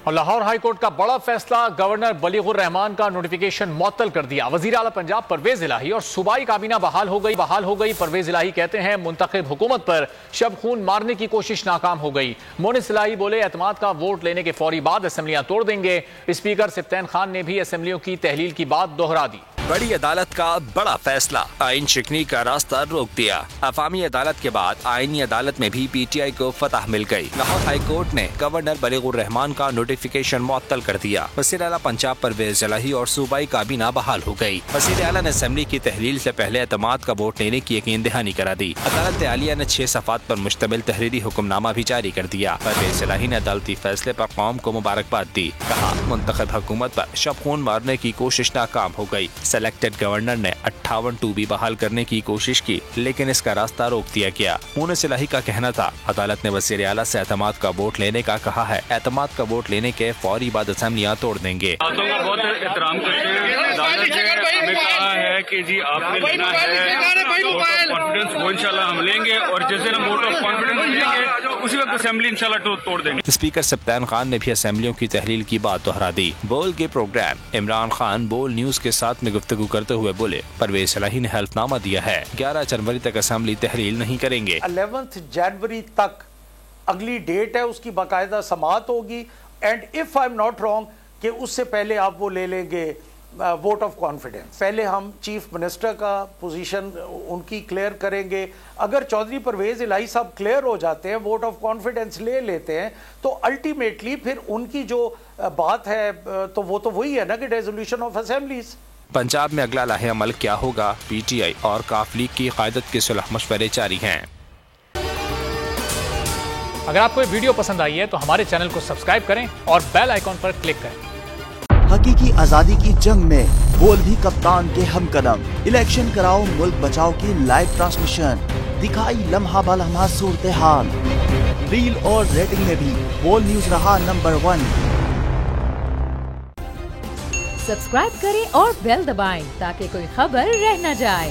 और Lahore high court का बड़ा फैसला, गवर्नर बलीगुर रहमान का नोटिफिकेशन मुअत्तल कर दिया। वजीर आला पंजाब परवेज इलाही और सूबाई काबीना बहाल हो गई। परवेज इलाही कहते हैं मुंतखब हुकूमत पर शब खून मारने की कोशिश नाकाम हो गई। मोनिस इलाही बोले एतमाद का वोट लेने के फौरी बाद असेंबलियां तोड़ देंगे। स्पीकर सिफ्तैन खान ने भी असेंबलियों की तहलील की बात दोहरा दी। बड़ी अदालत का बड़ा फैसला, आइन शिकनी का रास्ता रोक दिया। अवामी अदालत के बाद आईनी अदालत में भी PTI को फतह मिल गई। लाहौर हाई कोर्ट ने गवर्नर बलीगुर रहमान का नोटिफिकेशन मुअत्तल कर दिया। वज़ीर आला पंजाब परवेज इलाही और सूबाई काबीना बहाल हो गई। वज़ीर आला ने असेंबली की तहलील से पहले एतमाद का वोट लेने की यकीन दहानी करा दी। अदालत आलिया ने 6 सफ़ात पर मुश्तमिल तहरीरी हुक्मनामा भी जारी कर दिया। परवेज इलाही ने अदालती फैसले पर कौम को मुबारकबाद दी। कहा मुंतखब हुकूमत पर शब खून मारने की कोशिश नाकाम हो गई। सेलेक्टेड गवर्नर ने 58 टूबी बहाल करने की कोशिश की, लेकिन इसका रास्ता रोक दिया गया। मोनिस इलाही का कहना था अदालत ने वज़ीर आला से एतमाद का वोट लेने का कहा है। एतमाद का वोट लेने के फौरी बाद असेंबलियां तोड़ देंगे। बहुत एहतराम करते हैं। अदालत ने हमें कहा है कि जी आपने लेना है कॉन्फिडेंस, वो इंशाल्लाह हम लेंगे और जैसे हम वोट ऑफ कॉन्फिडेंस लेंगे उसी वक्त असेंबली इंशाल्लाह तोड़ देंगे। स्पीकर सिफ्तैन खान ने भी असेंबलियों की तहलील की बात दोहरा दी। बोल के प्रोग्राम इमरान खान बोल न्यूज के साथ में गुफ्तगू करते हुए बोले परवेज इलाही ने हल्फनामा दिया है 11 जनवरी तक असेंबली तहलील नहीं करेंगे। 11 जनवरी तक अगली डेट है, उसकी बाकायदा समाअत होगी। And if I am not wrong कि उससे पहले आप वो ले लेंगे वोट ऑफ कॉन्फिडेंस। पहले हम चीफ मिनिस्टर का पोजीशन उनकी क्लियर करेंगे। अगर चौधरी परवेज इलाही साहब क्लियर हो जाते हैं, वोट ऑफ कॉन्फिडेंस ले लेते हैं, तो अल्टीमेटली फिर उनकी जो बात है तो वो तो वही है ना कि रेजोल्यूशन ऑफ असेंबलीज। पंजाब में अगला लाहे अमल क्या होगा? PTI और काफ लीग की क़यादत के सुलह मशवरे जारी हैं। अगर आपको ये वीडियो पसंद आई है तो हमारे चैनल को सब्सक्राइब करें और बेल आइकॉन पर क्लिक करें। हकीकी आजादी की जंग में बोल भी कप्तान के हमकदम। इलेक्शन कराओ मुल्क बचाओ की लाइव ट्रांसमिशन, दिखाई लम्हा बा लम्हा सूरत हाल। रील और रेटिंग में भी बोल न्यूज रहा नंबर 1। सब्सक्राइब करें और बेल दबाएं ताकि कोई खबर रह न जाए।